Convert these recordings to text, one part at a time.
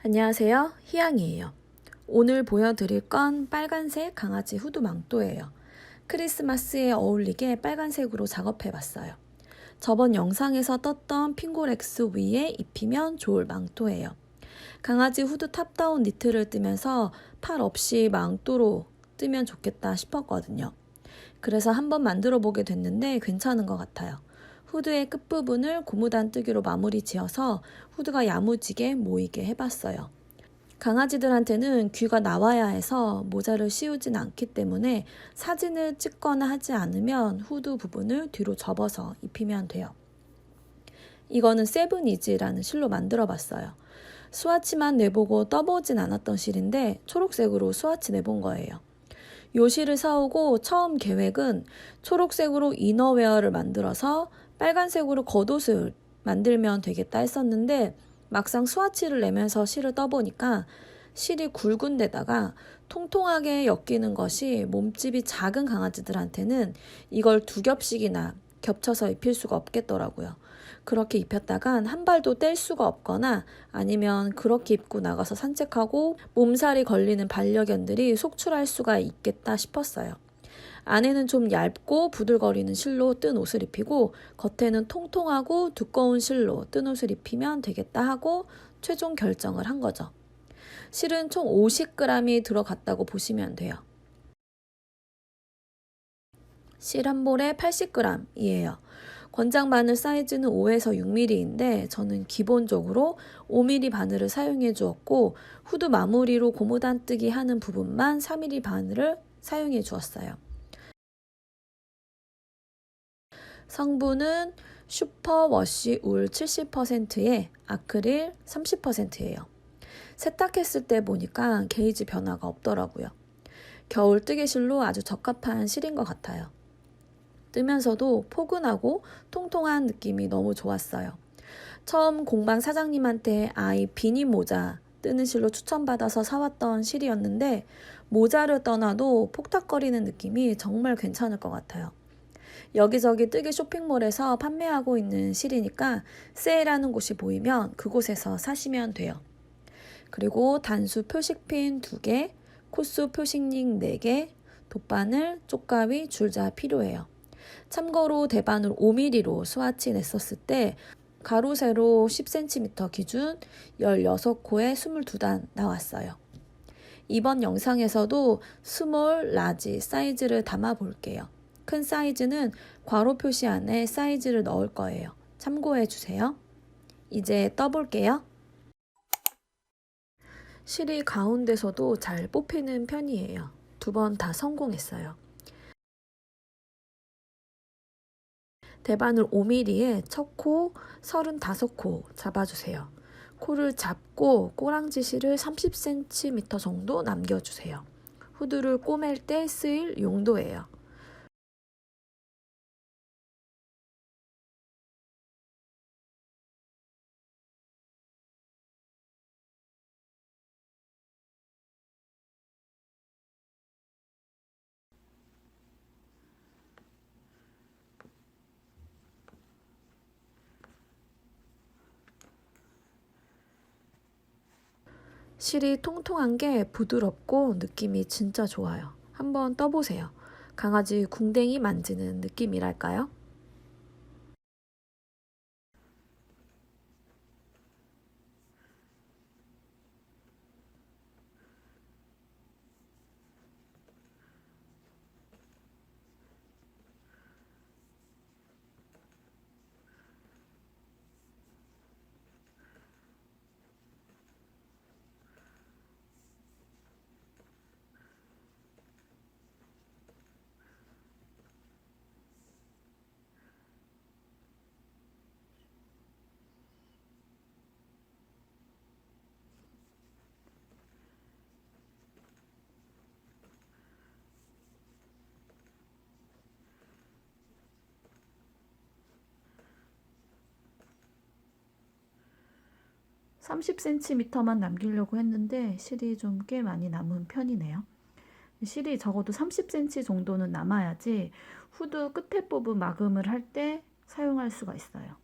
안녕하세요. 희양이에요. 오늘 보여드릴 건 빨간색 강아지 후드 망토예요. 크리스마스에 어울리게 빨간색으로 작업해봤어요. 저번 영상에서 떴던 핑고렉스 위에 입히면 좋을 망토예요. 강아지 후드 탑다운 니트를 뜨면서 팔 없이 망토로 뜨면 좋겠다 싶었거든요. 그래서 한번 만들어 보게 됐는데 괜찮은 것 같아요. 후드의 끝부분을 고무단뜨기로 마무리 지어서 후드가 야무지게 모이게 해봤어요. 강아지들한테는 귀가 나와야 해서 모자를 씌우진 않기 때문에 사진을 찍거나 하지 않으면 후드 부분을 뒤로 접어서 입히면 돼요. 이거는 세븐이즈라는 실로 만들어 봤어요. 스와치만 내보고 떠보진 않았던 실인데 초록색으로 스와치 내본 거예요. 요 실을 사오고 처음 계획은 초록색으로 이너웨어를 만들어서 빨간색으로 겉옷을 만들면 되겠다 했었는데 막상 스와치를 내면서 실을 떠보니까 실이 굵은 데다가 통통하게 엮이는 것이 몸집이 작은 강아지들한테는 이걸 두 겹씩이나 겹쳐서 입힐 수가 없겠더라고요. 그렇게 입혔다간 한 발도 뗄 수가 없거나 아니면 그렇게 입고 나가서 산책하고 몸살이 걸리는 반려견들이 속출할 수가 있겠다 싶었어요. 안에는 좀 얇고 부들거리는 실로 뜬 옷을 입히고 겉에는 통통하고 두꺼운 실로 뜬 옷을 입히면 되겠다 하고 최종 결정을 한 거죠. 실은 총 50g이 들어갔다고 보시면 돼요. 실 한 볼에 80g이에요. 권장 바늘 사이즈는 5에서 6mm인데 저는 기본적으로 5mm 바늘을 사용해 주었고 후드 마무리로 고무단뜨기 하는 부분만 4mm 바늘을 사용해 주었어요. 성분은 슈퍼워시 울 70%에 아크릴 30%예요. 세탁했을 때 보니까 게이지 변화가 없더라고요. 겨울 뜨개실로 아주 적합한 실인 것 같아요. 뜨면서도 포근하고 통통한 느낌이 너무 좋았어요. 처음 공방 사장님한테 아이 비니 모자 뜨는 실로 추천받아서 사왔던 실이었는데 모자를 떠나도 폭탁거리는 느낌이 정말 괜찮을 것 같아요. 여기저기 뜨개 쇼핑몰에서 판매하고 있는 실이니까 세일하는 곳이 보이면 그곳에서 사시면 돼요. 그리고 단수 표식핀 2개, 코스 표식링 4개, 돗바늘, 쪽가위, 줄자 필요해요. 참고로 대바늘 5mm로 스와치 냈었을 때 가로 세로 10cm 기준 16코에 22단 나왔어요. 이번 영상에서도 스몰, 라지 사이즈를 담아 볼게요. 큰 사이즈는 괄호 표시 안에 사이즈를 넣을 거예요. 참고해 주세요. 이제 떠볼게요. 실이 가운데서도 잘 뽑히는 편이에요. 2번 다 성공했어요. 대바늘 5mm에 첫 코 35코 잡아주세요. 코를 잡고 꼬랑지 실을 30cm 정도 남겨주세요. 후드를 꼬맬 때 쓰일 용도예요. 실이 통통한 게 부드럽고 느낌이 진짜 좋아요. 한번 떠보세요. 강아지 궁뎅이 만지는 느낌이랄까요? (30cm만) 남기려고 했는데 실이 좀 꽤 많이 남은 편이네요. 실이 적어도 30cm 정도는 남아야지 후드 끝에 부분 마감을 할 때 사용할 수가 있어요.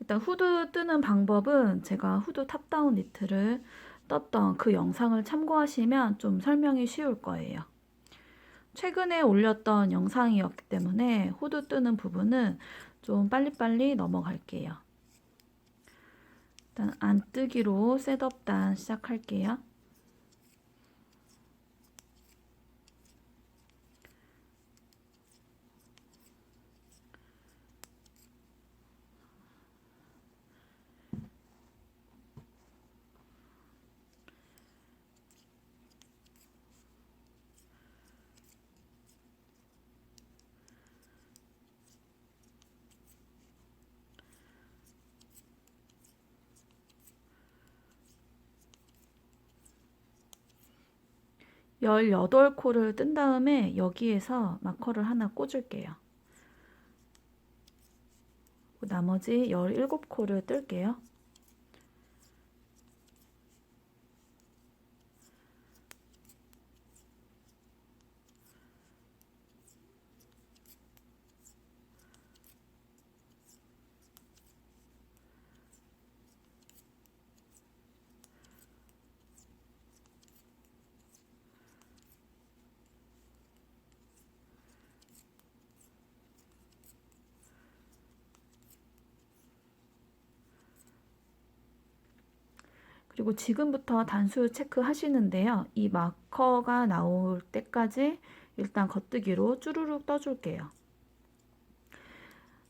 일단 후드 뜨는 방법은 제가 후드 탑다운 니트를 떴던 그 영상을 참고하시면 좀 설명이 쉬울 거예요. 최근에 올렸던 영상이었기 때문에 후드 뜨는 부분은 좀 빨리빨리 넘어갈게요. 일단 안뜨기로 셋업 단 시작할게요. 열여덟 코를 뜬 다음에 여기에서 마커를 하나 꽂을게요. 나머지 17코를 뜰게요. 그리고 지금부터 단수 체크 하시는데요. 이 마커가 나올 때까지 일단 겉뜨기로 쭈루룩 떠줄게요.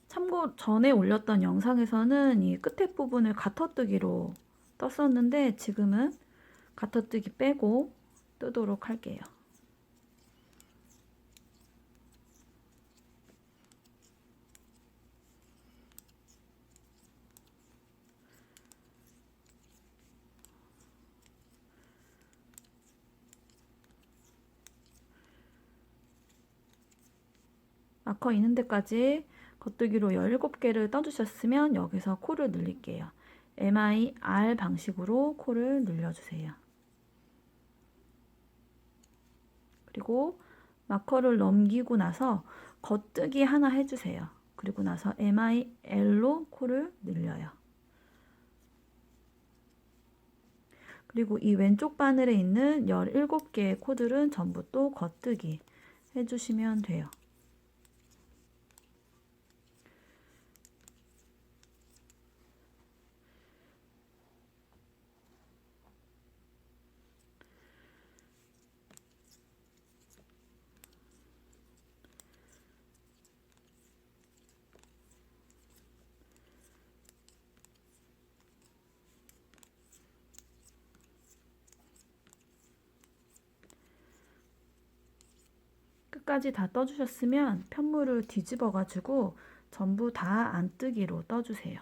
참고 전에 올렸던 영상에서는 이 끝에 부분을 가터뜨기로 떴었는데 지금은 가터뜨기 빼고 뜨도록 할게요. 마커 있는 데까지 겉뜨기로 17개를 떠주셨으면 여기서 코를 늘릴게요. MIR 방식으로 코를 늘려주세요. 그리고 마커를 넘기고 나서 겉뜨기 하나 해주세요. 그리고 나서 MIL로 코를 늘려요. 그리고 이 왼쪽 바늘에 있는 17개의 코들은 전부 또 겉뜨기 해주시면 돼요. 끝까지 다 떠주셨으면 편물을 뒤집어 가지고 전부 다 안뜨기로 떠주세요.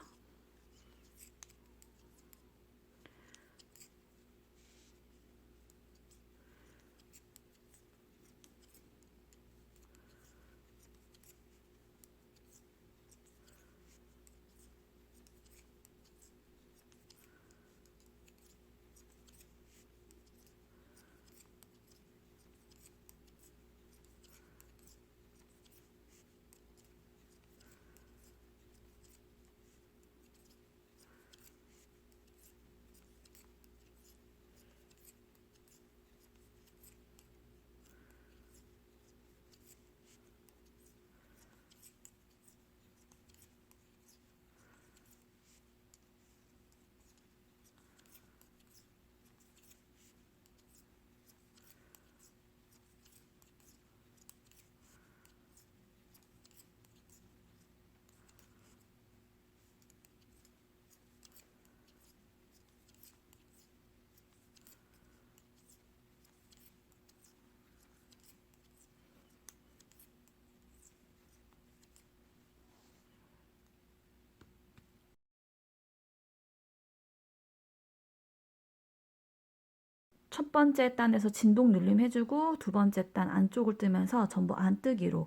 첫 번째 단에서 진동 눌림 해주고 두 번째 단 안쪽을 뜨면서 전부 안뜨기로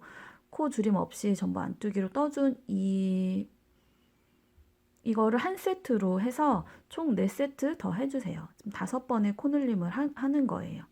코 줄임 없이 전부 안뜨기로 떠준 이거를 한 세트로 해서 총 4세트 더 해주세요. 지금 5번의 코 눌림을 하는 거예요.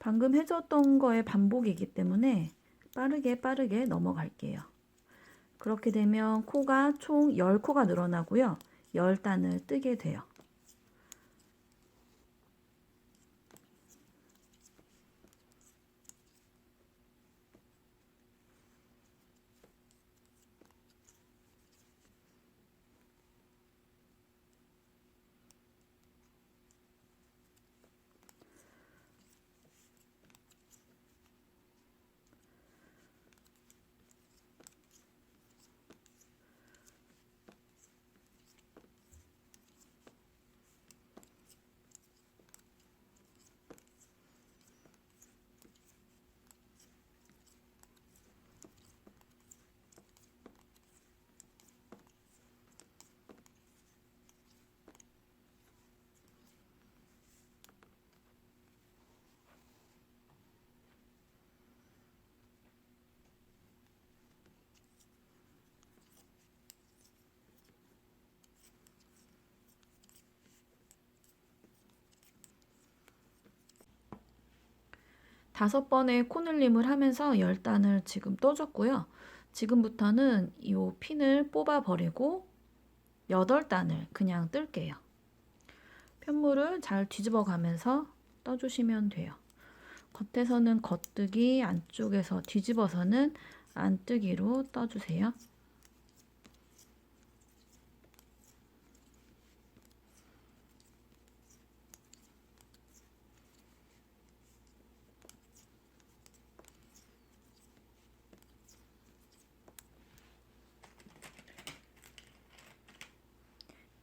방금 해줬던 거의 반복이기 때문에 빠르게 넘어갈게요. 그렇게 되면 코가 총 10코가 늘어나고요. 10단을 뜨게 돼요. 다섯 번의 코늘림을 하면서 10단을 지금 떠줬고요. 지금부터는 이 핀을 뽑아 버리고 8단을 그냥 뜰게요. 편물을 잘 뒤집어 가면서 떠주시면 돼요. 겉에서는 겉뜨기, 안쪽에서 뒤집어서는 안뜨기로 떠주세요.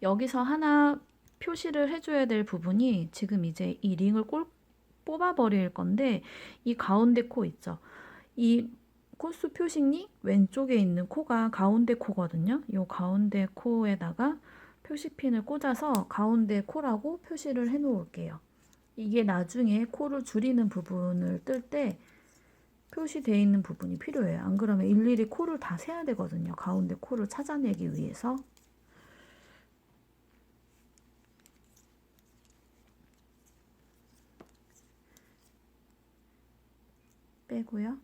여기서 하나 표시를 해줘야 될 부분이 지금 이제 이 링을 뽑아 버릴 건데 이 가운데 코 있죠. 이 코수 표식이 왼쪽에 있는 코가 가운데 코거든요. 이 가운데 코에다가 표시핀을 꽂아서 가운데 코라고 표시를 해 놓을게요. 이게 나중에 코를 줄이는 부분을 뜰 때 표시되어 있는 부분이 필요해요. 안 그러면 일일이 코를 다 세야 되거든요. 가운데 코를 찾아내기 위해서. 빼고요.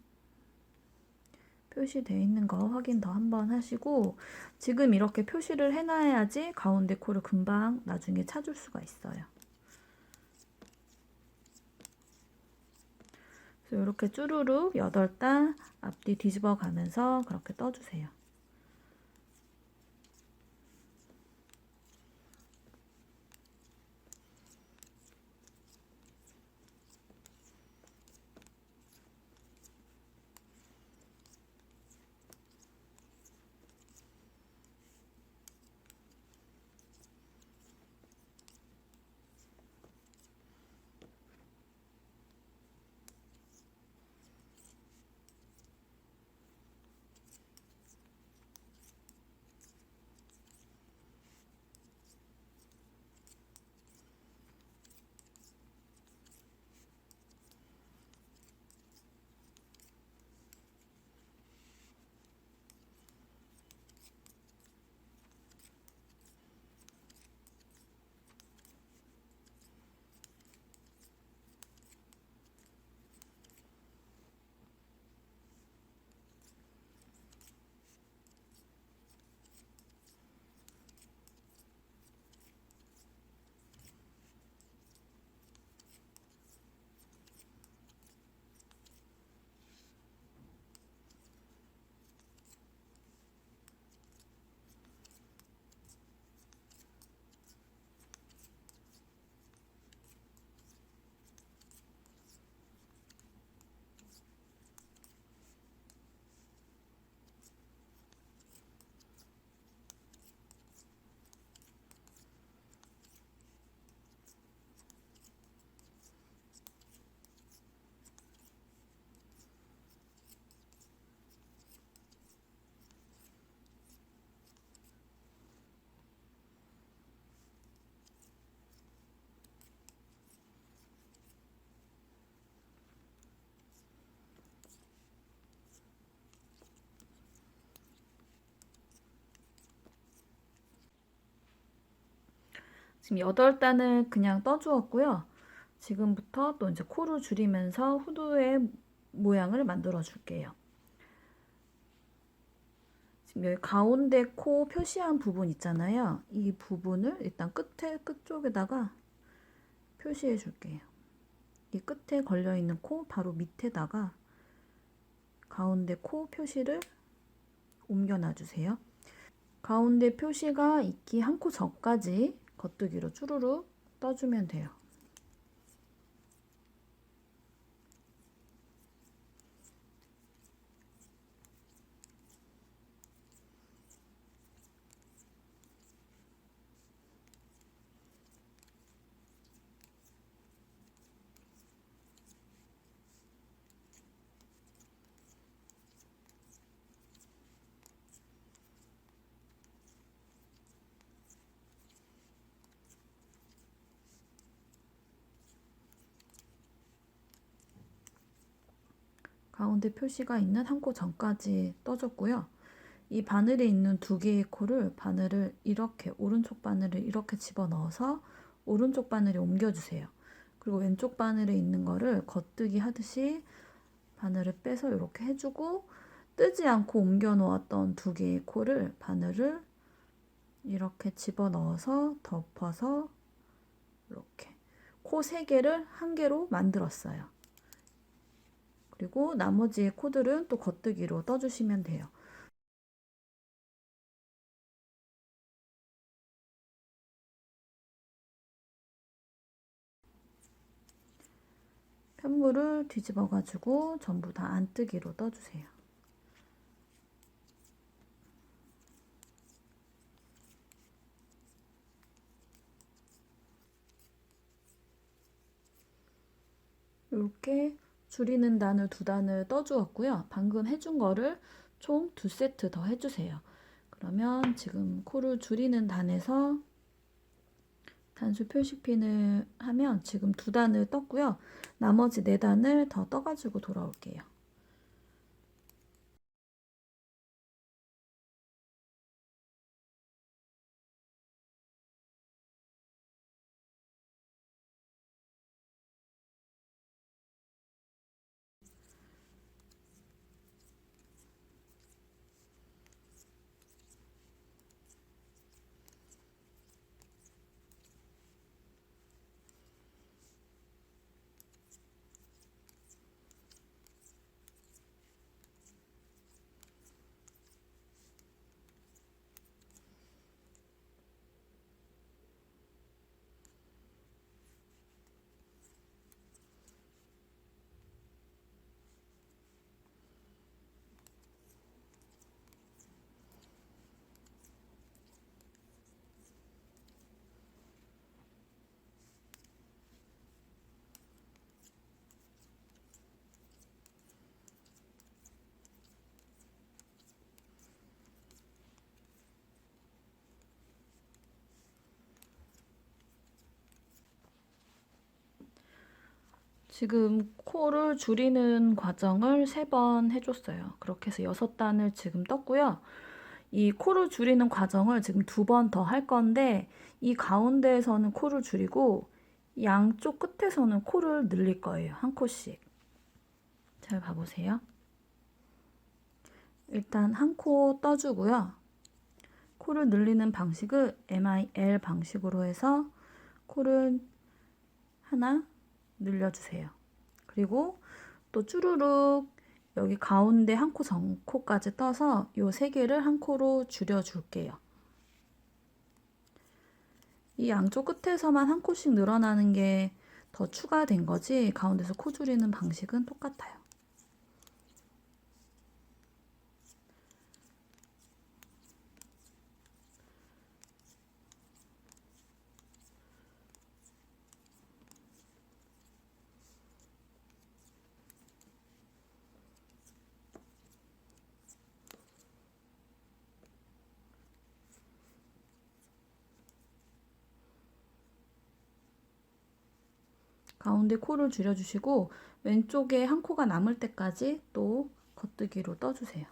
표시되어 있는 거 확인 더 한번 하시고 지금 이렇게 표시를 해놔야지 가운데 코를 금방 나중에 찾을 수가 있어요. 그래서 이렇게 쭈루룩 8단 앞뒤 뒤집어 가면서 그렇게 떠주세요. 지금 8단을 그냥 떠주었고요. 지금부터 또 이제 코를 줄이면서 후두의 모양을 만들어 줄게요. 지금 여기 가운데 코 표시한 부분 있잖아요. 이 부분을 일단 끝쪽에다가 표시해 줄게요. 이 끝에 걸려 있는 코 바로 밑에다가 가운데 코 표시를 옮겨 놔주세요. 가운데 표시가 있기 한 코 전까지 겉뜨기로 쭈루룩 떠주면 돼요. 가운데 표시가 있는 한 코 전까지 떠줬고요. 이 바늘에 있는 두 개의 코를 바늘을 이렇게 오른쪽 바늘을 이렇게 집어넣어서 오른쪽 바늘에 옮겨주세요. 그리고 왼쪽 바늘에 있는 거를 겉뜨기 하듯이 바늘을 빼서 이렇게 해주고 뜨지 않고 옮겨 놓았던 두 개의 코를 바늘을 이렇게 집어넣어서 덮어서 이렇게 코 세 개를 한 개로 만들었어요. 그리고 나머지의 코들은 또 겉뜨기로 떠주시면 돼요. 편물을 뒤집어 가지고 전부 다 안뜨기로 떠주세요. 이렇게 줄이는 단을 두 단을 떠주었고요. 방금 해준 거를 총 2세트 더 해주세요. 그러면 지금 코를 줄이는 단에서 단수 표시핀을 하면 지금 2단을 떴고요. 나머지 4단을 더 떠가지고 돌아올게요. 지금 코를 줄이는 과정을 3번 해줬어요. 그렇게 해서 6단을 지금 떴고요. 이 코를 줄이는 과정을 지금 2번 더 할 건데 이 가운데에서는 코를 줄이고 양쪽 끝에서는 코를 늘릴 거예요. 한 코씩. 잘 봐보세요. 일단 한 코 떠주고요. 코를 늘리는 방식을 MIL 방식으로 해서 코를 하나 늘려주세요. 그리고 또 쭈루룩 여기 가운데 한 코 전코까지 떠서 요 3개를 한 코로 줄여줄게요. 이 양쪽 끝에서만 한 코씩 늘어나는 게 더 추가된 거지 가운데서 코 줄이는 방식은 똑같아요. 가운데 코를 줄여주시고 왼쪽에 한 코가 남을 때까지 또 겉뜨기로 떠주세요.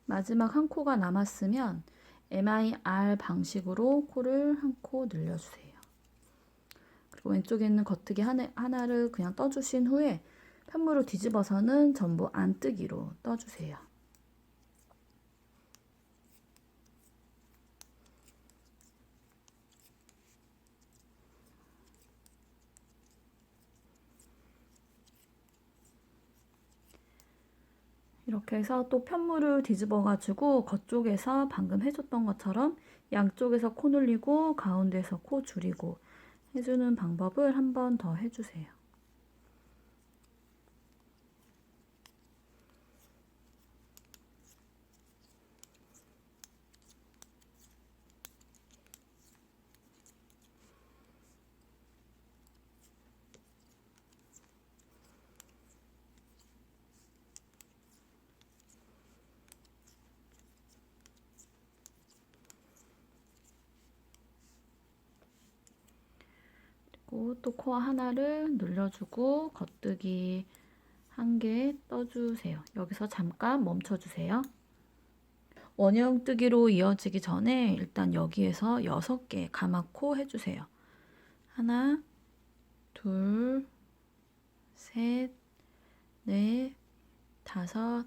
마지막 한 코가 남았으면 MIR 방식으로 코를 한 코 늘려주세요. 그리고 왼쪽에 있는 겉뜨기 하나를 그냥 떠주신 후에 편물을 뒤집어서는 전부 안뜨기로 떠주세요. 이렇게 해서 또 편물을 뒤집어 가지고 겉쪽에서 방금 해줬던 것처럼 양쪽에서 코 늘리고 가운데서 코 줄이고 해주는 방법을 한 번 더 해주세요. 그리고 또 코 하나를 늘려주고 겉뜨기 한 개 떠주세요. 여기서 잠깐 멈춰주세요. 원형뜨기로 이어지기 전에 일단 여기에서 6개 가마코 해주세요. 하나, 둘, 셋, 넷, 다섯,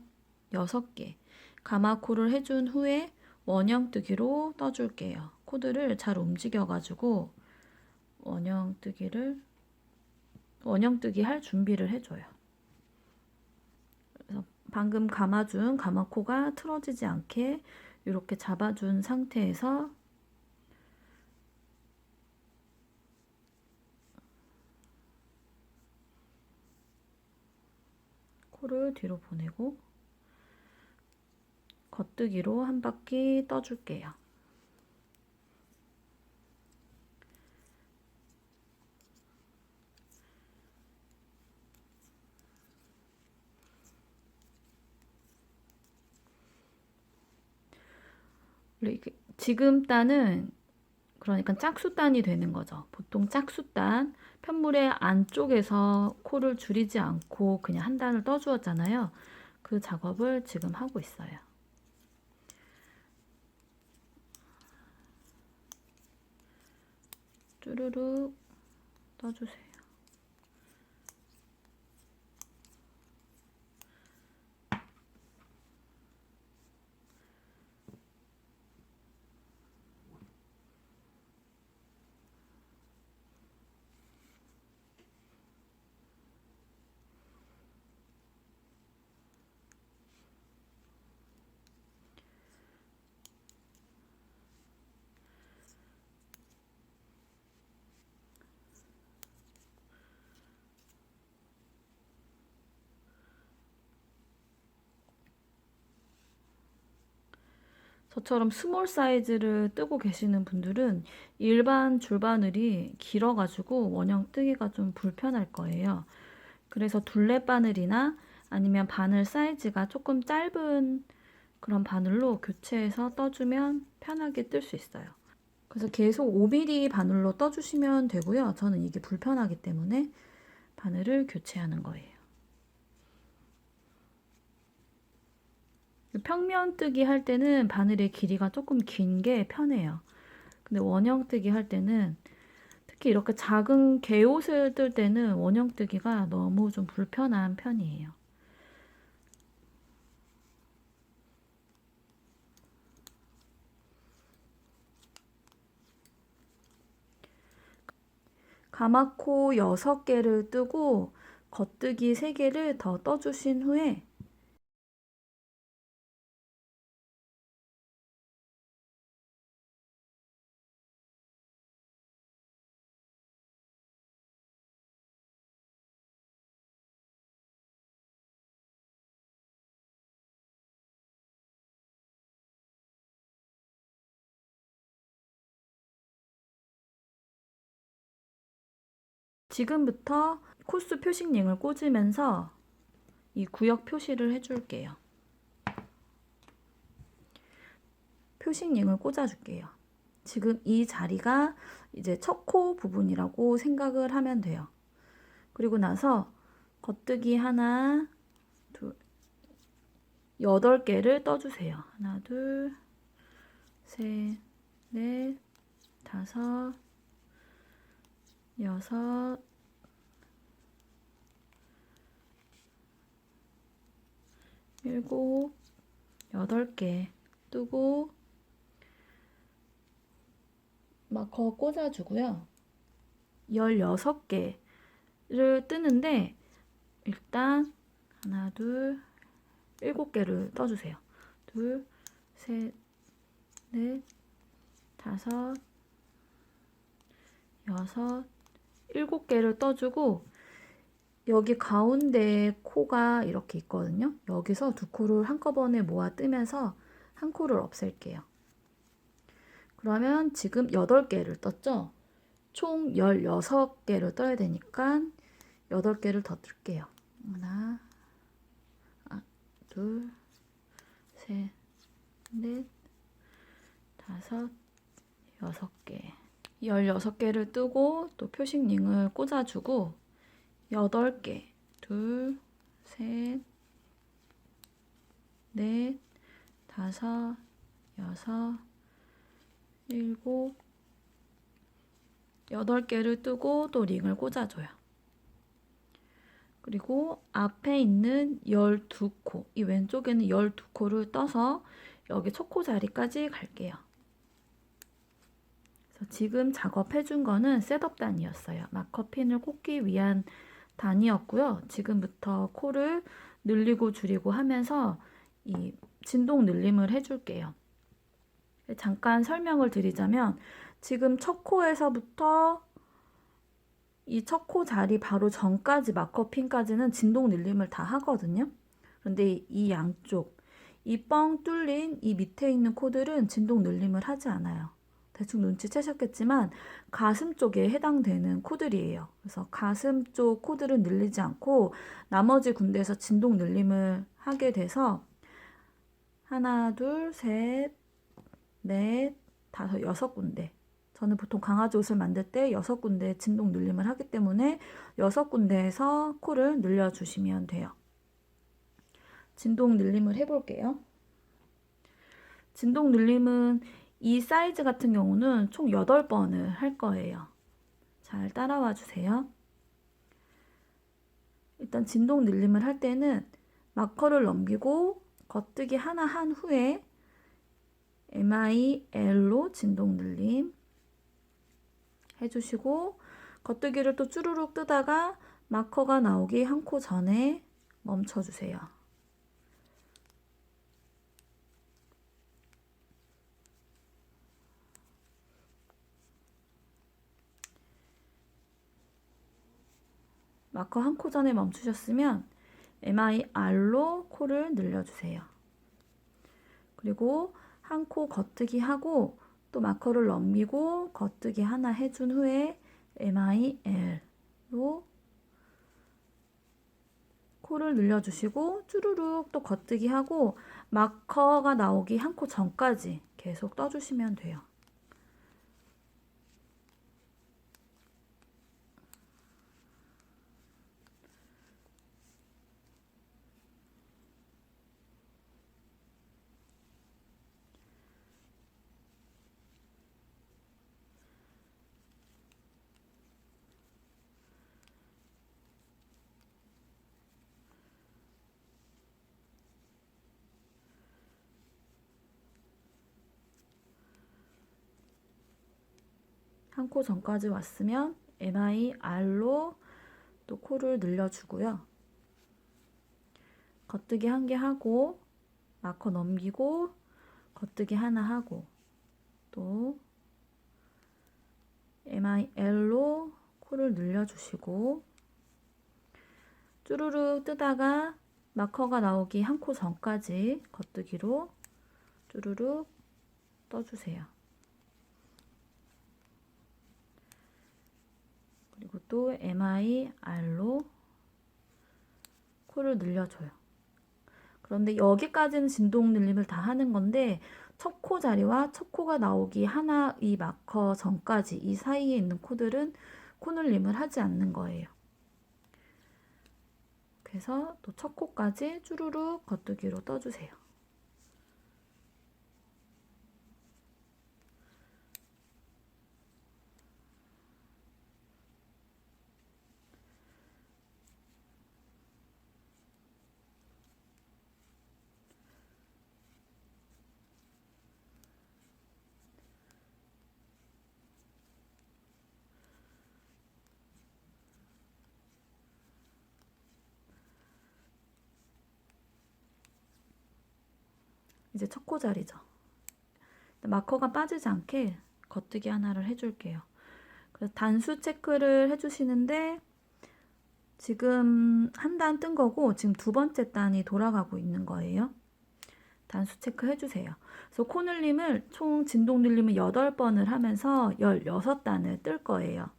6개 가마코를 해준 후에 원형뜨기로 떠줄게요. 코드를 잘 움직여가지고 원형뜨기 할 준비를 해줘요. 그래서 방금 감아준 가마코가 틀어지지 않게 이렇게 잡아준 상태에서 코를 뒤로 보내고 겉뜨기로 한 바퀴 떠줄게요. 지금 단은 그러니까 짝수단이 되는 거죠. 보통 짝수단, 편물의 안쪽에서 코를 줄이지 않고 그냥 한 단을 떠주었잖아요. 그 작업을 지금 하고 있어요. 쭈루룩 떠주세요. 저처럼 스몰 사이즈를 뜨고 계시는 분들은 일반 줄바늘이 길어가지고 원형 뜨기가 좀 불편할 거예요. 그래서 둘레 바늘이나 아니면 바늘 사이즈가 조금 짧은 그런 바늘로 교체해서 떠주면 편하게 뜰 수 있어요. 그래서 계속 5mm 바늘로 떠주시면 되고요. 저는 이게 불편하기 때문에 바늘을 교체하는 거예요. 평면 뜨기 할 때는 바늘의 길이가 조금 긴 게 편해요. 근데 원형 뜨기 할 때는 특히 이렇게 작은 개옷을 뜰 때는 원형 뜨기가 너무 좀 불편한 편이에요. 가마코 6개를 뜨고 겉뜨기 3개를 더 떠주신 후에 지금부터 코스 표식링을 꽂으면서 이 구역 표시를 해줄게요. 표식링을 꽂아줄게요. 지금 이 자리가 이제 첫 코 부분이라고 생각을 하면 돼요. 그리고 나서 겉뜨기 하나, 둘, 8개를 떠주세요. 하나, 둘, 셋, 넷, 다섯, 여섯, 일곱, 8개 뜨고 마커 꽂아주고요. 16개를 뜨는데 일단 하나, 둘, 7개를 떠주세요. 둘, 셋, 넷, 다섯, 여섯, 7개를 떠주고 여기 가운데 코가 이렇게 있거든요. 여기서 두 코를 한꺼번에 모아 뜨면서 한 코를 없앨게요. 그러면 지금 8개를 떴죠? 총 16개를 떠야 되니까 8개를 더 뜰게요. 하나, 둘, 셋, 넷, 다섯, 6개. 16개를 뜨고 또 표식링을 꽂아주고 8개. 둘, 셋, 넷, 다섯, 여섯, 일곱, 8개를 뜨고 또 링을 꽂아줘요. 그리고 앞에 있는 12코, 이 왼쪽에는 12코를 떠서 여기 첫 코 자리까지 갈게요. 그래서 지금 작업해 준 거는 셋업 단이었어요. 마커핀을 꽂기 위한 단이었고요. 지금부터 코를 늘리고 줄이고 하면서 이 진동 늘림을 해줄게요. 잠깐 설명을 드리자면 지금 첫 코에서부터 이 첫 코 자리 바로 전까지 마커핀까지는 진동 늘림을 다 하거든요. 그런데 이 양쪽, 이 뻥 뚫린 이 밑에 있는 코들은 진동 늘림을 하지 않아요. 대충 눈치채셨겠지만 가슴 쪽에 해당되는 코들이에요. 그래서 가슴 쪽 코들은 늘리지 않고 나머지 군데에서 진동 늘림을 하게 돼서 하나, 둘, 셋, 넷, 다섯, 6군데. 저는 보통 강아지 옷을 만들 때 6군데 진동 늘림을 하기 때문에 6군데에서 코를 늘려주시면 돼요. 진동 늘림을 해볼게요. 진동 늘림은 이 사이즈 같은 경우는 총 8번을 할 거예요. 잘 따라와 주세요. 일단 진동 늘림을 할 때는 마커를 넘기고 겉뜨기 하나 한 후에 MIL로 진동 늘림 해주시고 겉뜨기를 또 쭈루룩 뜨다가 마커가 나오기 한 코 전에 멈춰주세요. 마커 한 코 전에 멈추셨으면 MIR로 코를 늘려주세요. 그리고 한 코 겉뜨기 하고 또 마커를 넘기고 겉뜨기 하나 해준 후에 MIL로 코를 늘려주시고 쭈루룩 또 겉뜨기 하고 마커가 나오기 한 코 전까지 계속 떠주시면 돼요. 한 코 전까지 왔으면 MIR로 또 코를 늘려주고요. 겉뜨기 한 개 하고 마커 넘기고 겉뜨기 하나 하고 또 MIL로 코를 늘려주시고 쭈루룩 뜨다가 마커가 나오기 한 코 전까지 겉뜨기로 쭈루룩 떠주세요. 그리고 또 MIR로 코를 늘려줘요. 그런데 여기까지는 진동 늘림을 다 하는 건데 첫 코 자리와 첫 코가 나오기 하나 이 마커 전까지 이 사이에 있는 코들은 코 늘림을 하지 않는 거예요. 이렇게 해서 또 첫 코까지 쭈루룩 겉뜨기로 떠주세요. 이제 첫 코 자리죠. 마커가 빠지지 않게 겉뜨기 하나를 해줄게요. 그래서 단수 체크를 해주시는데 지금 한 단 뜬 거고 지금 두 번째 단이 돌아가고 있는 거예요. 단수 체크 해주세요. 그래서 코 늘림을 총 진동 늘림을 8번을 하면서 16단을 뜰 거예요.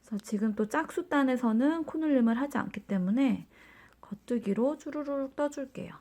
그래서 지금 또 짝수단에서는 코 늘림을 하지 않기 때문에 겉뜨기로 주르륵 떠줄게요.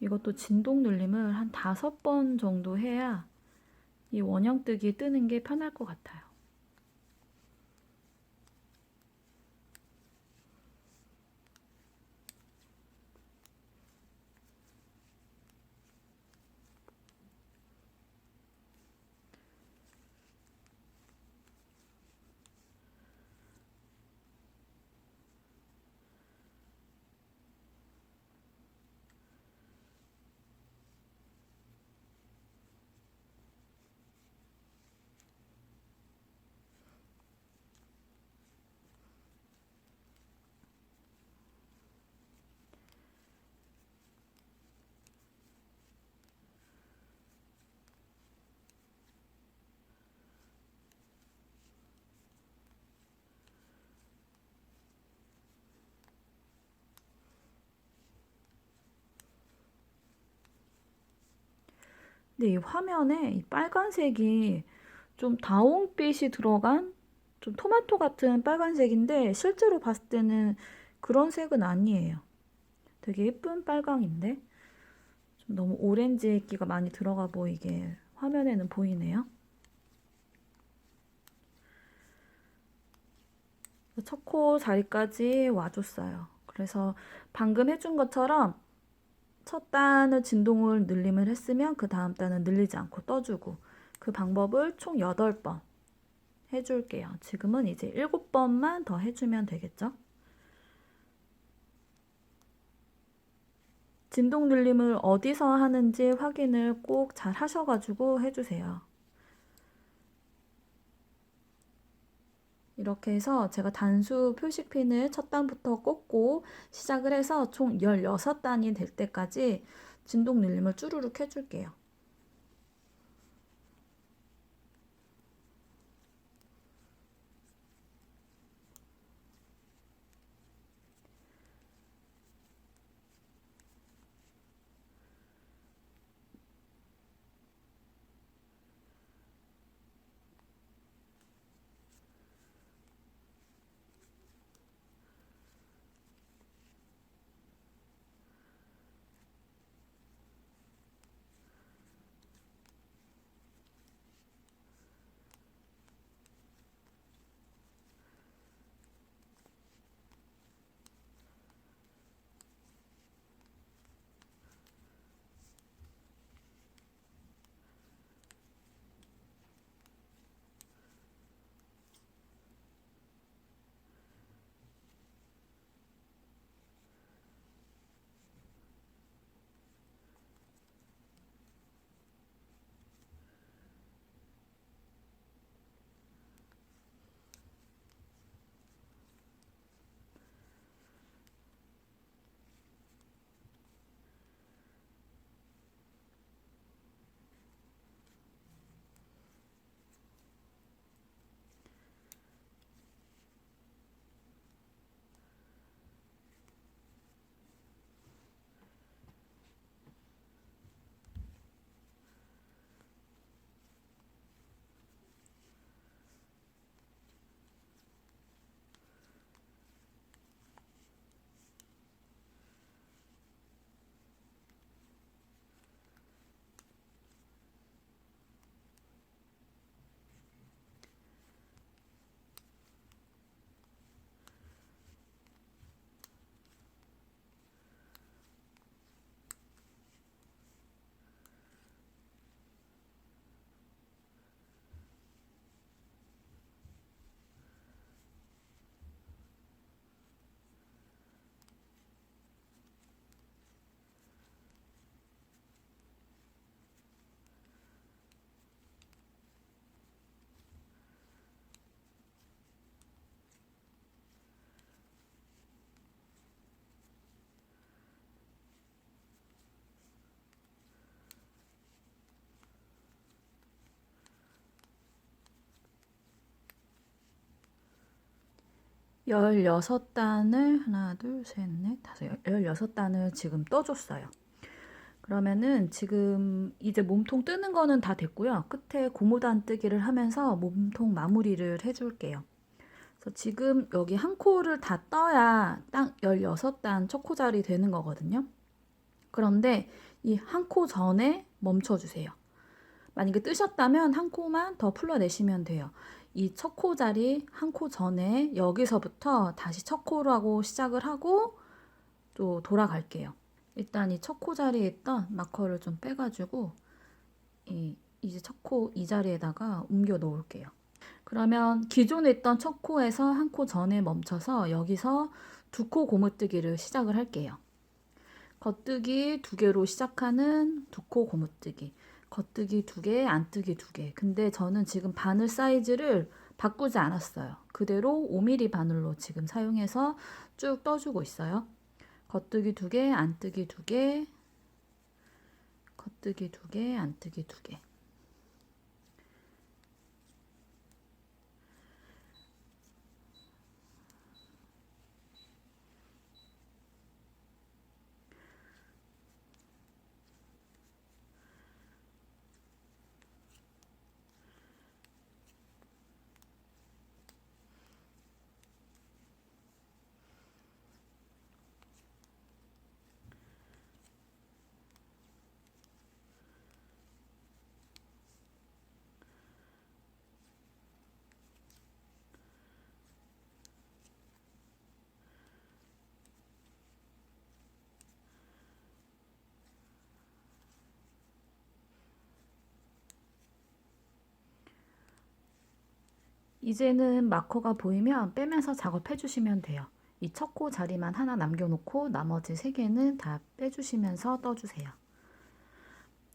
이것도 진동 눌림을 한 5번 정도 해야 이 원형뜨기 뜨는 게 편할 것 같아요. 근데 이 화면에 이 빨간색이 좀 다홍빛이 들어간 좀 토마토 같은 빨간색인데 실제로 봤을 때는 그런 색은 아니에요. 되게 예쁜 빨강인데 좀 너무 오렌지기가 많이 들어가 보이게 화면에는 보이네요. 첫 코 자리까지 와줬어요. 그래서 방금 해준 것처럼 첫 단을 진동을 늘림을 했으면 그 다음 단은 늘리지 않고 떠주고 그 방법을 총 8번 해줄게요. 지금은 이제 7번만 더 해주면 되겠죠? 진동 늘림을 어디서 하는지 확인을 꼭 잘 하셔가지고 해주세요. 이렇게 해서 제가 단수 표시핀을 첫 단부터 꽂고 시작을 해서 총 16단이 될 때까지 진동 늘림을 쭈루룩 해줄게요. 16단을 하나, 둘, 셋, 넷, 다섯, 16단을 지금 떠줬어요. 그러면은 지금 이제 몸통 뜨는 거는 다 됐고요. 끝에 고무단 뜨기를 하면서 몸통 마무리를 해줄게요. 그래서 지금 여기 한 코를 다 떠야 딱 16단 첫 코자리 되는 거거든요. 그런데 이 한 코 전에 멈춰주세요. 만약에 뜨셨다면 한 코만 더 풀러내시면 돼요. 이 첫 코 자리 한 코 전에 여기서부터 다시 첫 코라고 시작을 하고 또 돌아갈게요. 일단 이 첫 코 자리에 있던 마커를 좀 빼가지고 이제 첫 코 이 자리에다가 옮겨 놓을게요. 그러면 기존에 있던 첫 코에서 한 코 전에 멈춰서 여기서 두 코 고무뜨기를 시작을 할게요. 겉뜨기 두 개로 시작하는 두 코 고무뜨기. 겉뜨기 두 개, 안뜨기 두 개. 근데 저는 지금 바늘 사이즈를 바꾸지 않았어요. 그대로 5mm 바늘로 지금 사용해서 쭉 떠주고 있어요. 겉뜨기 두 개, 안뜨기 두 개, 겉뜨기 두 개, 안뜨기 두 개. 이제는 마커가 보이면 빼면서 작업해 주시면 돼요. 이 첫 코 자리만 하나 남겨놓고 나머지 세 개는 다 빼주시면서 떠주세요.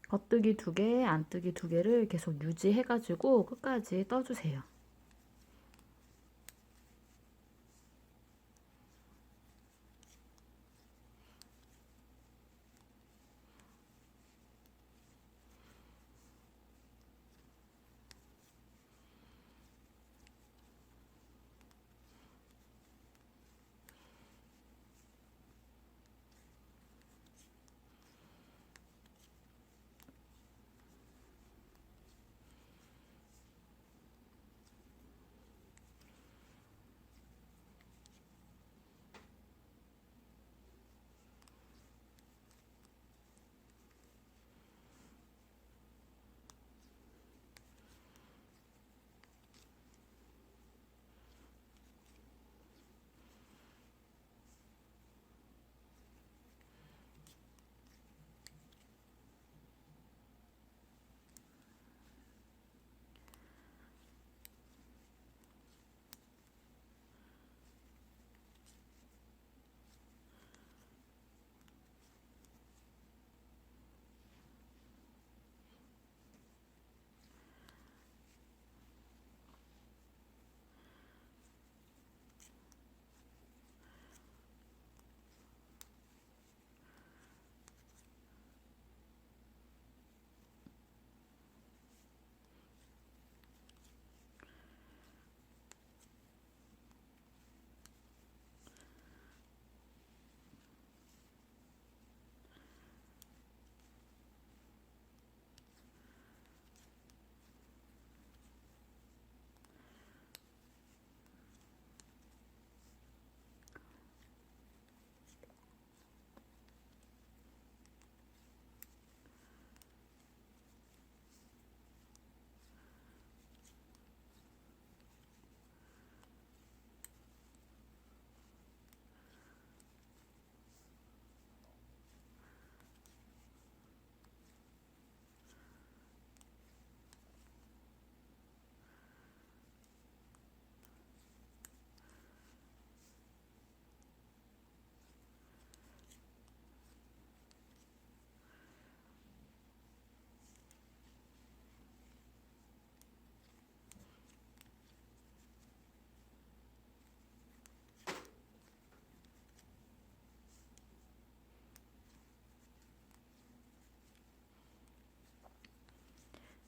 겉뜨기 두 개, 안뜨기 두 개를 계속 유지해가지고 끝까지 떠주세요.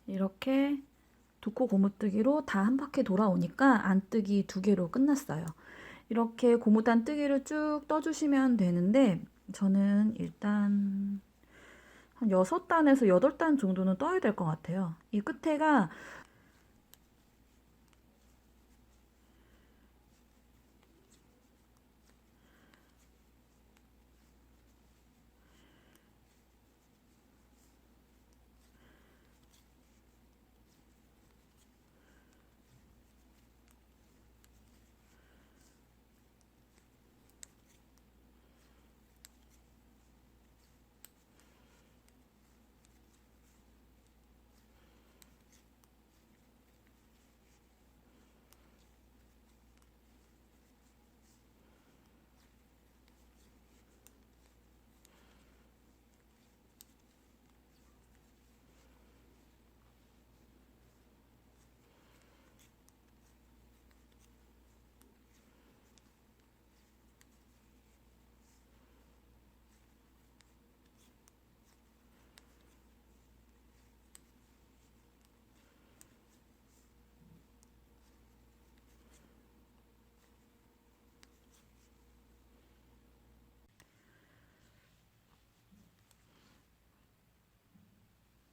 이렇게 두 코 고무뜨기로 다 한 바퀴 돌아오니까 안뜨기 두 개로 끝났어요. 이렇게 고무단뜨기를 쭉 떠주시면 되는데 저는 일단 한 6단에서 8단 정도는 떠야 될 것 같아요. 이 끝에가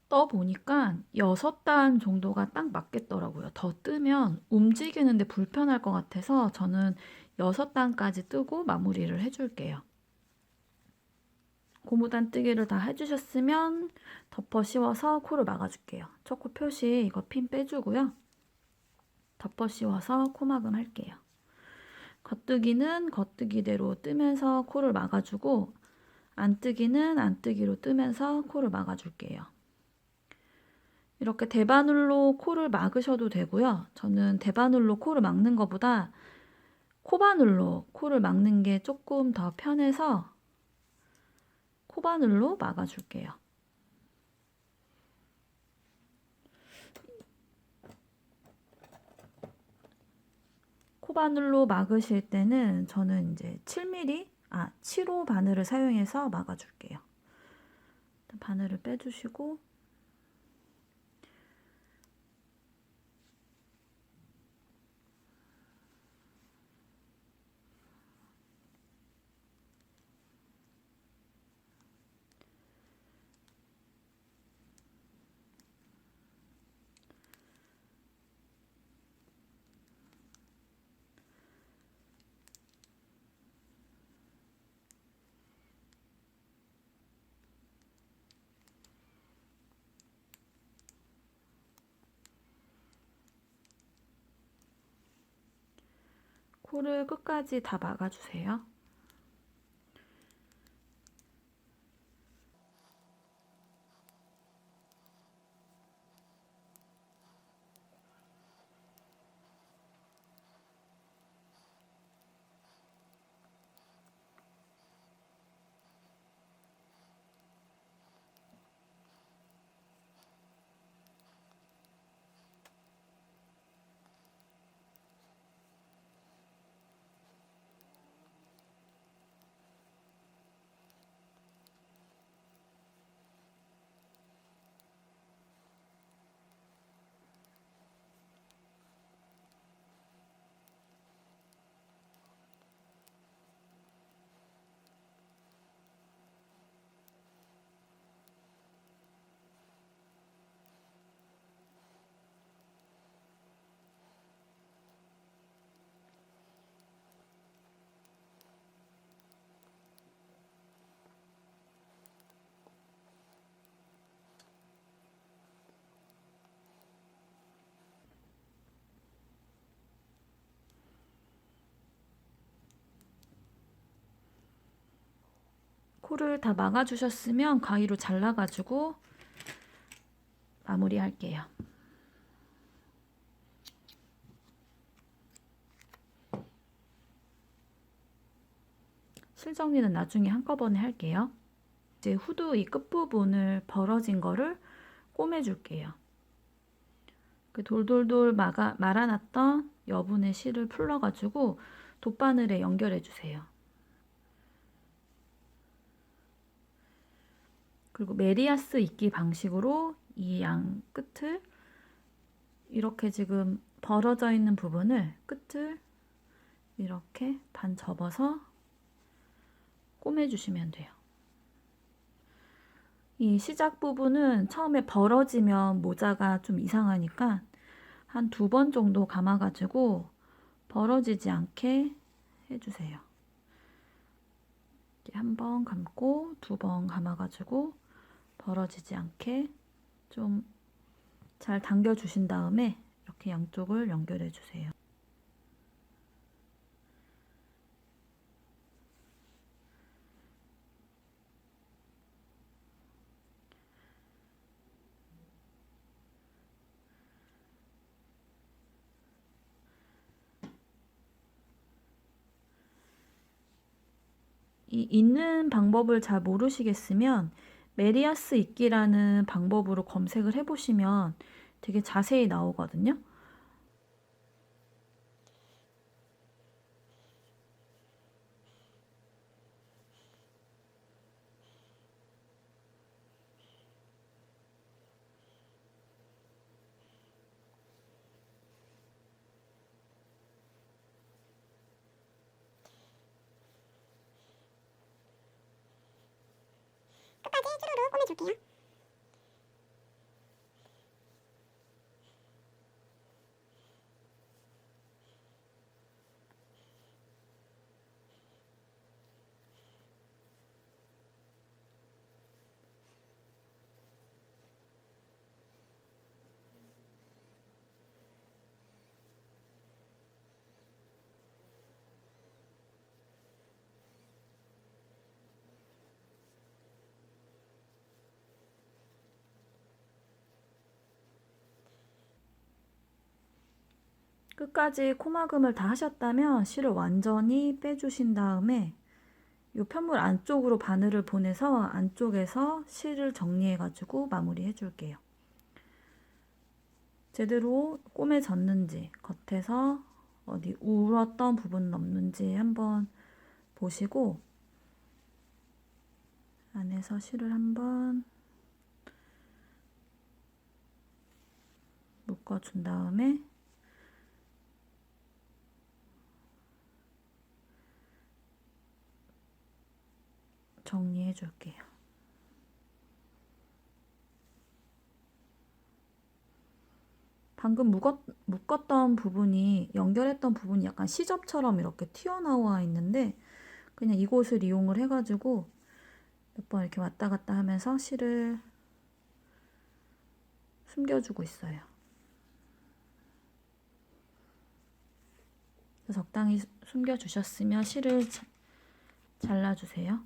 떠보니까 6단 정도가 딱 맞겠더라고요. 더 뜨면 움직이는데 불편할 것 같아서 저는 6단까지 뜨고 마무리를 해줄게요. 고무단뜨기를 다 해주셨으면 덮어 씌워서 코를 막아줄게요. 초코 표시 이거 핀 빼주고요. 덮어 씌워서 코막음 할게요. 겉뜨기는 겉뜨기대로 뜨면서 코를 막아주고 안뜨기는 안뜨기로 뜨면서 코를 막아줄게요. 이렇게 대바늘로 코를 막으셔도 되고요. 저는 대바늘로 코를 막는 것보다 코바늘로 코를 막는 게 조금 더 편해서 코바늘로 막아줄게요. 코바늘로 막으실 때는 저는 이제 7호 바늘을 사용해서 막아줄게요. 바늘을 빼주시고 코를 끝까지 다 막아주세요. 코를 다 막아주셨으면 가위로 잘라가지고 마무리할게요. 실정리는 나중에 한꺼번에 할게요. 이제 후드 이 끝부분을 벌어진 거를 꼬매줄게요. 그 돌돌돌 말아놨던 여분의 실을 풀러가지고 돗바늘에 연결해주세요. 그리고 메리아스 입기 방식으로 이 양 끝을 이렇게 지금 벌어져 있는 부분을 끝을 이렇게 반 접어서 꼬매주시면 돼요. 이 시작 부분은 처음에 벌어지면 모자가 좀 이상하니까 한 2번 정도 감아가지고 벌어지지 않게 해주세요. 이렇게 1번 감고 2번 감아가지고 벌어지지 않게 좀 잘 당겨주신 다음에 이렇게 양쪽을 연결해 주세요. 이 잇는 방법을 잘 모르시겠으면 메리아스 잇기라는 방법으로 검색을 해보시면 되게 자세히 나오거든요. 끝까지 쭈루루 꼬매줄게요. 끝까지 코막음을 다 하셨다면 실을 완전히 빼주신 다음에 이 편물 안쪽으로 바늘을 보내서 안쪽에서 실을 정리해가지고 마무리해 줄게요. 제대로 꼬매졌는지 겉에서 어디 울었던 부분은 없는지 한번 보시고 안에서 실을 한번 묶어준 다음에 정리해 줄게요. 방금 묶었던 부분이 연결했던 부분이 약간 시접처럼 이렇게 튀어나와 있는데 그냥 이곳을 이용을 해가지고 몇 번 이렇게 왔다 갔다 하면서 실을 숨겨주고 있어요. 적당히 숨겨주셨으면 실을 잘라주세요.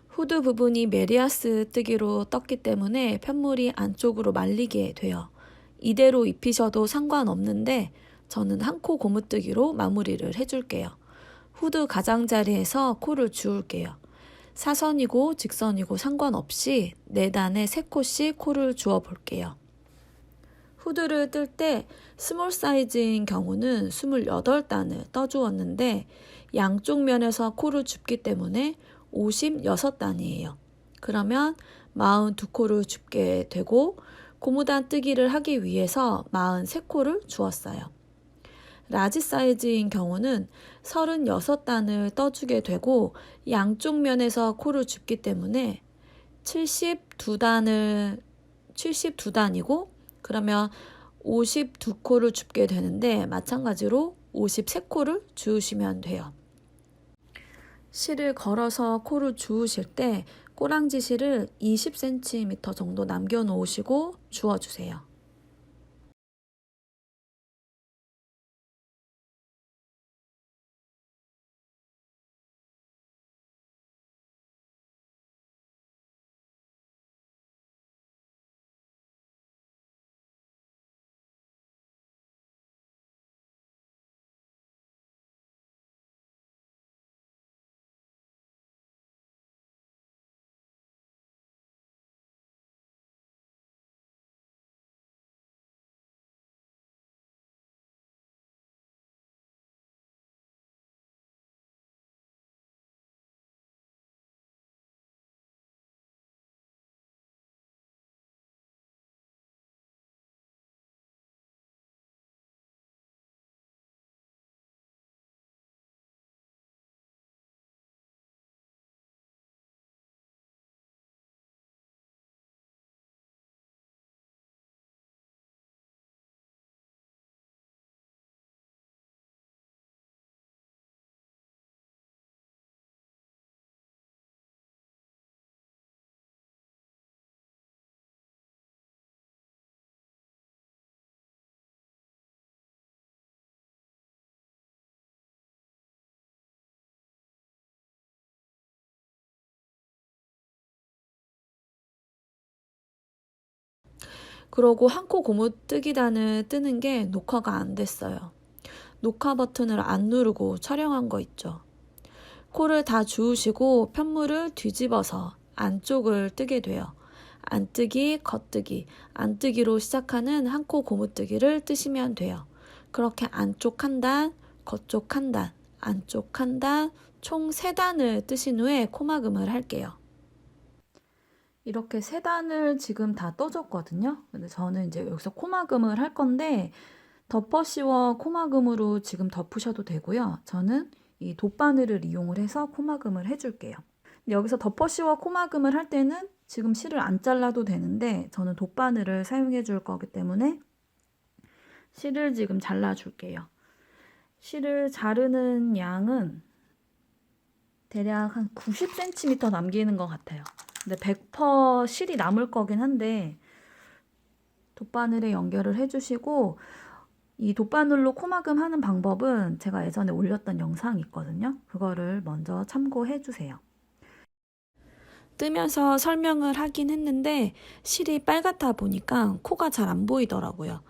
후드 부분이 메리아스 뜨기로 떴기 때문에 편물이 안쪽으로 말리게 돼요. 이대로 입히셔도 상관없는데 저는 한 코 고무뜨기로 마무리를 해줄게요. 후드 가장자리에서 코를 주울게요. 사선이고 직선이고 상관없이 4단에 3코씩 코를 주워 볼게요. 후드를 뜰 때 스몰 사이즈인 경우는 28단을 떠주었는데 양쪽 면에서 코를 줍기 때문에 56단이에요. 그러면 42코를 줍게 되고 고무단 뜨기를 하기 위해서 43코를 주었어요. 라지 사이즈인 경우는 36단을 떠주게 되고 양쪽 면에서 코를 줍기 때문에 72단이고 그러면 52코를 줍게 되는데 마찬가지로 53코를 주우시면 돼요. 실을 걸어서 코를 주우실 때 꼬랑지 실을 20cm 정도 남겨 놓으시고 주워주세요. 그러고 한 코 고무뜨기단을 뜨는 게 녹화가 안 됐어요. 녹화 버튼을 안 누르고 촬영한 거 있죠. 코를 다 주우시고 편물을 뒤집어서 안쪽을 뜨게 돼요. 안뜨기, 겉뜨기, 안뜨기로 시작하는 한 코 고무뜨기를 뜨시면 돼요. 그렇게 안쪽 한 단, 겉쪽 한 단, 안쪽 한 단, 총 3단을 뜨신 후에 코막음을 할게요. 이렇게 3단을 지금 다 떠줬거든요. 근데 저는 이제 여기서 코막음을 할 건데 덮어씌워 코막음으로 지금 덮으셔도 되고요. 저는 이 돗바늘을 이용을 해서 코막음을 해줄게요. 여기서 덮어씌워 코막음을 할 때는 지금 실을 안 잘라도 되는데 저는 돗바늘을 사용해 줄 거기 때문에 실을 지금 잘라줄게요. 실을 자르는 양은 대략 한 90cm 남기는 것 같아요. 근데 100% 실이 남을 거긴 한데 돗바늘에 연결을 해주시고 이 돗바늘로 코막음 하는 방법은 제가 예전에 올렸던 영상이 있거든요. 그거를 먼저 참고해 주세요. 뜨면서 설명을 하긴 했는데 실이 빨갛다 보니까 코가 잘 안 보이더라고요.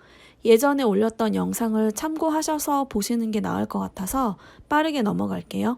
예전에 올렸던 영상을 참고하셔서 보시는 게 나을 것 같아서 빠르게 넘어갈게요.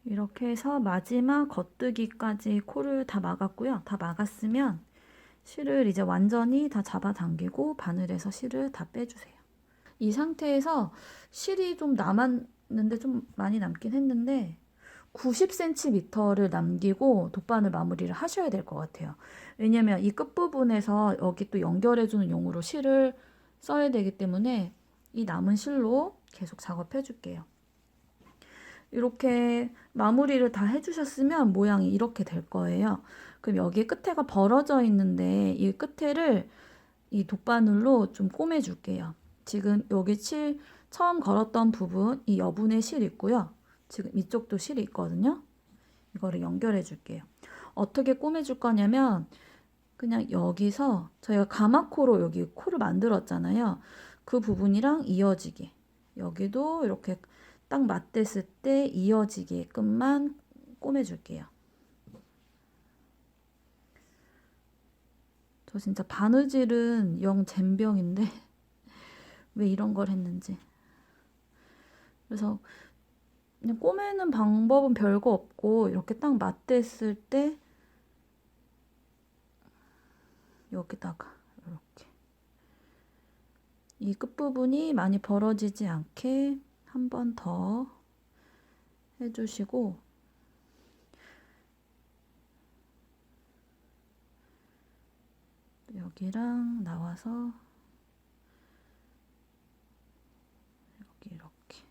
이렇게 해서 마지막 겉뜨기까지 코를 다 막았고요. 다 막았으면 실을 이제 완전히 다 잡아당기고 바늘에서 실을 다 빼주세요. 이 상태에서 실이 좀 남았는데 좀 많이 남긴 했는데 90cm를 남기고 돗바늘 마무리를 하셔야 될 것 같아요. 왜냐면 이 끝부분에서 여기 또 연결해주는 용으로 실을 써야 되기 때문에 이 남은 실로 계속 작업해 줄게요. 이렇게 마무리를 다 해주셨으면 모양이 이렇게 될 거예요. 그럼 여기 끝에가 벌어져 있는데 이 끝에를 이 돗바늘로 좀 꼬매 줄게요. 지금 여기 실 처음 걸었던 부분 이 여분의 실 있고요. 지금 이쪽도 실이 있거든요. 이거를 연결해 줄게요. 어떻게 꼬매 줄 거냐면 그냥 여기서 저희가 가마코로 여기 코를 만들었잖아요. 그 부분이랑 이어지게 여기도 이렇게 딱 맞댔을 때 이어지게끔만 꼬매 줄게요. 저 진짜 바느질은 영 젬병인데 왜 이런 걸 했는지. 그래서 그냥 꼬매는 방법은 별거 없고 이렇게 딱 맞댔을 때 여기다가 이렇게 이 끝부분이 많이 벌어지지 않게 한 번 더 해주시고 여기랑 나와서 여기 이렇게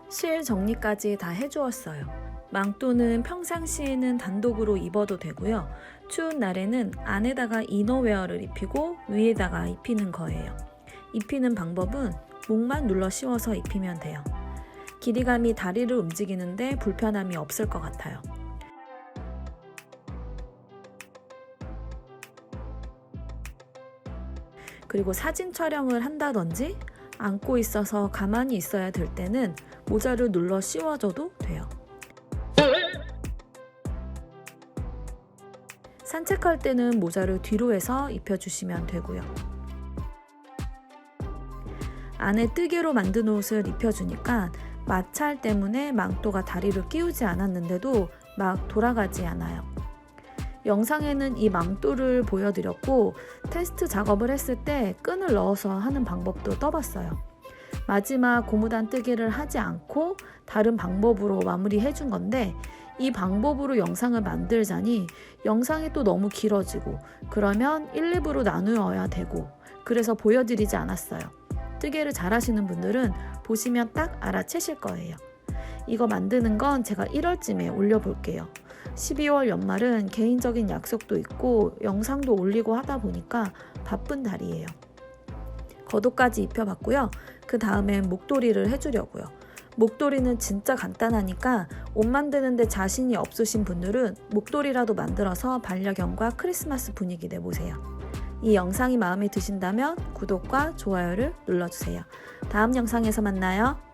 실 정리까지 다 해주었어요. 망토는 평상시에는 단독으로 입어도 되고요. 추운 날에는 안에다가 이너웨어를 입히고 위에다가 입히는 거예요. 입히는 방법은 목만 눌러 씌워서 입히면 돼요. 길이감이 다리를 움직이는데 불편함이 없을 것 같아요. 그리고 사진 촬영을 한다든지 안고 있어서 가만히 있어야 될 때는 모자를 눌러 씌워줘도 돼요. 산책할 때는 모자를 뒤로 해서 입혀주시면 되고요. 안에 뜨개로 만든 옷을 입혀주니까 마찰 때문에 망토가 다리를 끼우지 않았는데도 막 돌아가지 않아요. 영상에는 이 망토를 보여드렸고 테스트 작업을 했을 때 끈을 넣어서 하는 방법도 떠봤어요. 마지막 고무단 뜨개를 하지 않고 다른 방법으로 마무리해 준 건데 이 방법으로 영상을 만들자니 영상이 또 너무 길어지고 그러면 1, 2부로 나누어야 되고 그래서 보여드리지 않았어요. 뜨개를 잘 하시는 분들은 보시면 딱 알아채실 거예요. 이거 만드는 건 제가 1월쯤에 올려볼게요. 12월 연말은 개인적인 약속도 있고 영상도 올리고 하다 보니까 바쁜 달이에요. 겉옷까지 입혀봤고요. 그 다음엔 목도리를 해주려고요. 목도리는 진짜 간단하니까 옷 만드는데 자신이 없으신 분들은 목도리라도 만들어서 반려견과 크리스마스 분위기 내보세요. 이 영상이 마음에 드신다면 구독과 좋아요를 눌러주세요. 다음 영상에서 만나요.